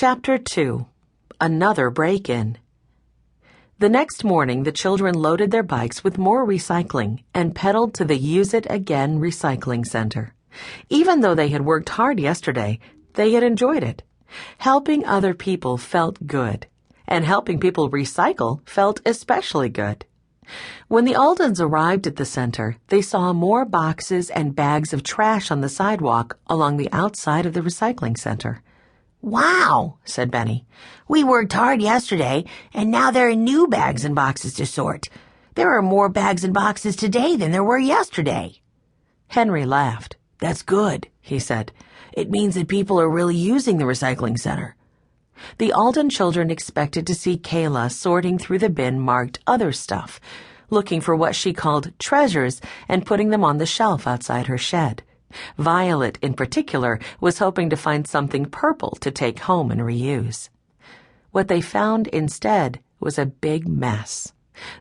Chapter 2. Another Break-In. The next morning, the children loaded their bikes with more recycling and pedaled to the Use It Again recycling center. Even though they had worked hard yesterday, they had enjoyed it. Helping other people felt good, and helping people recycle felt especially good. When the Aldens arrived at the center, they saw more boxes and bags of trash on the sidewalk along the outside of the recycling center. "Wow," said Benny. "We worked hard yesterday, and now there are new bags and boxes to sort. There are more bags and boxes today than there were yesterday." Henry laughed. "That's good," he said. "It means that people are really using the recycling center." The Alden children expected to see Kayla sorting through the bin marked other stuff, looking for what she called treasures and putting them on the shelf outside her shed. Violet, in particular, was hoping to find something purple to take home and reuse. What they found instead was a big mess.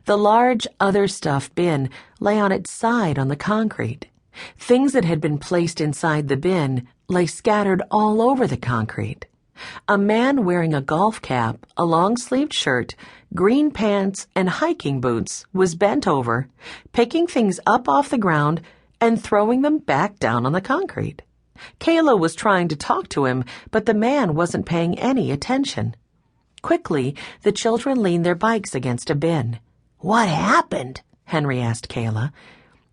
The large other stuff bin lay on its side on the concrete. Things that had been placed inside the bin lay scattered all over the concrete. A man wearing a golf cap, a long-sleeved shirt, green pants, and hiking boots was bent over, picking things up off the ground and throwing them back down on the concrete. Kayla was trying to talk to him, but the man wasn't paying any attention. Quickly, the children leaned their bikes against a bin. "What happened?" Henry asked Kayla.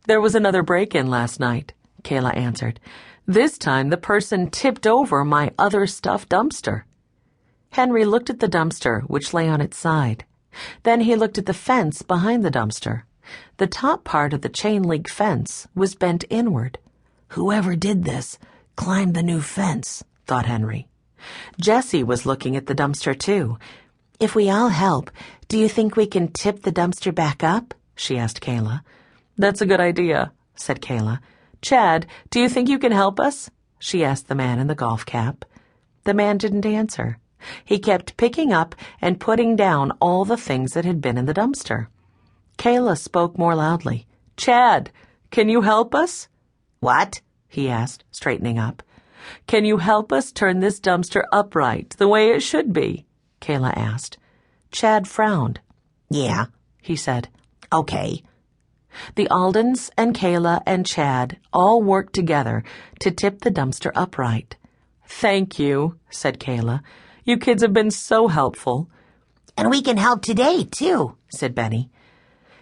"There was another break-in last night," Kayla answered. "This time the person tipped over my other stuff dumpster." Henry looked at the dumpster, which lay on its side. Then he looked at the fence behind the dumpster. The top part of the chain-link fence was bent inward. "Whoever did this climbed the new fence," thought Henry. Jessie was looking at the dumpster too. "If we all help, do you think we can tip the dumpster back up?" she asked Kayla. "That's a good idea," said Kayla. "Chad, do you think you can help us?" she asked the man in the golf cap. The man didn't answer. He kept picking up and putting down all the things that had been in the dumpster. Kayla spoke more loudly. "Chad, can you help us?" "What?" he asked, straightening up. "Can you help us turn this dumpster upright, the way it should be?" Kayla asked. Chad frowned. "Yeah," he said. "Okay." The Aldens and Kayla and Chad all worked together to tip the dumpster upright. "Thank you," said Kayla. "You kids have been so helpful." "And we can help today, too," said Benny.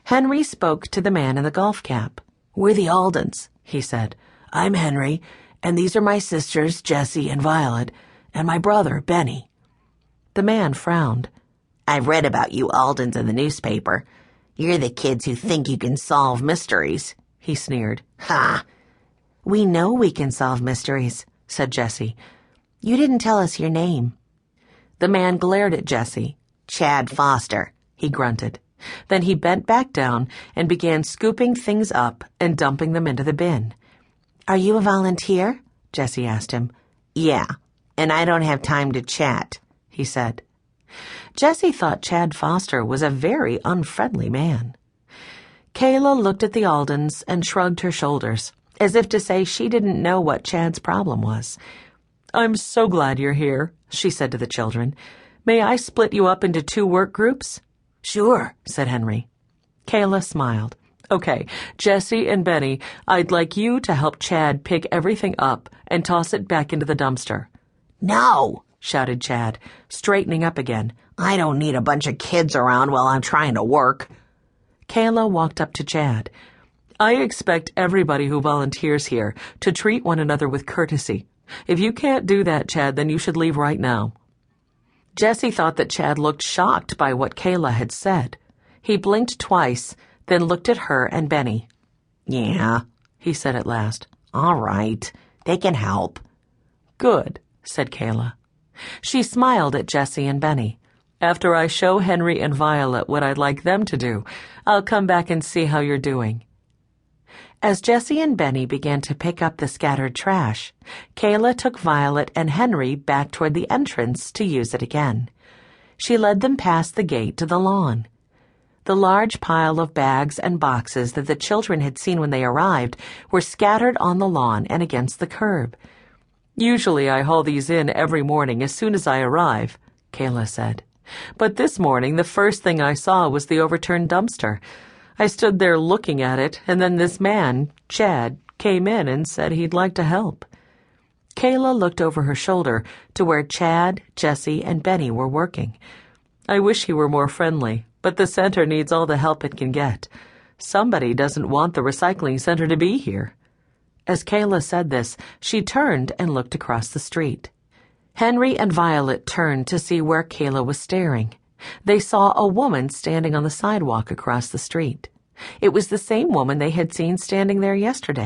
Henry spoke to the man in the golf cap. "We're the Aldens," he said. "I'm Henry, and these are my sisters, Jessie and Violet, and my brother, Benny." The man frowned. "I've read about you Aldens in the newspaper. You're the kids who think you can solve mysteries," he sneered. "Ha!" "We know we can solve mysteries," said Jessie. "You didn't tell us your name." The man glared at Jessie. "Chad Foster," he grunted. Then he bent back down and began scooping things up and dumping them into the bin. "Are you a volunteer?" Jessie asked him. "Yeah, and I don't have time to chat," he said. Jessie thought Chad Foster was a very unfriendly man. Kayla looked at the Aldens and shrugged her shoulders, as if to say she didn't know what Chad's problem was. "I'm so glad you're here," she said to the children. "May I split you up into 2 work groups?" "Sure," said Henry. Kayla smiled. "Okay, Jessie and Benny, I'd like you to help Chad pick everything up and toss it back into the dumpster." "No," shouted Chad, straightening up again. "I don't need a bunch of kids around while I'm trying to work." Kayla walked up to Chad. "I expect everybody who volunteers here to treat one another with courtesy. If you can't do that, Chad, then you should leave right now." Jessie thought that Chad looked shocked by what Kayla had said. He blinked twice, then looked at her and Benny. "Yeah," he said at last. "All right, they can help." "Good," said Kayla. She smiled at Jessie and Benny. "After I show Henry and Violet what I'd like them to do, I'll come back and see how you're doing." As Jessie and Benny began to pick up the scattered trash, Kayla took Violet and Henry back toward the entrance to use it again. She led them past the gate to the lawn. The large pile of bags and boxes that the children had seen when they arrived were scattered on the lawn and against the curb. "Usually I haul these in every morning as soon as I arrive," Kayla said. "But this morning the first thing I saw was the overturned dumpster. I stood there looking at it, and then this man, Chad, came in and said he'd like to help." Kayla looked over her shoulder to where Chad, Jessie, and Benny were working. "I wish he were more friendly, but the center needs all the help it can get. Somebody doesn't want the recycling center to be here." As Kayla said this, she turned and looked across the street. Henry and Violet turned to see where Kayla was staring. They saw a woman standing on the sidewalk across the street. It was the same woman they had seen standing there yesterday.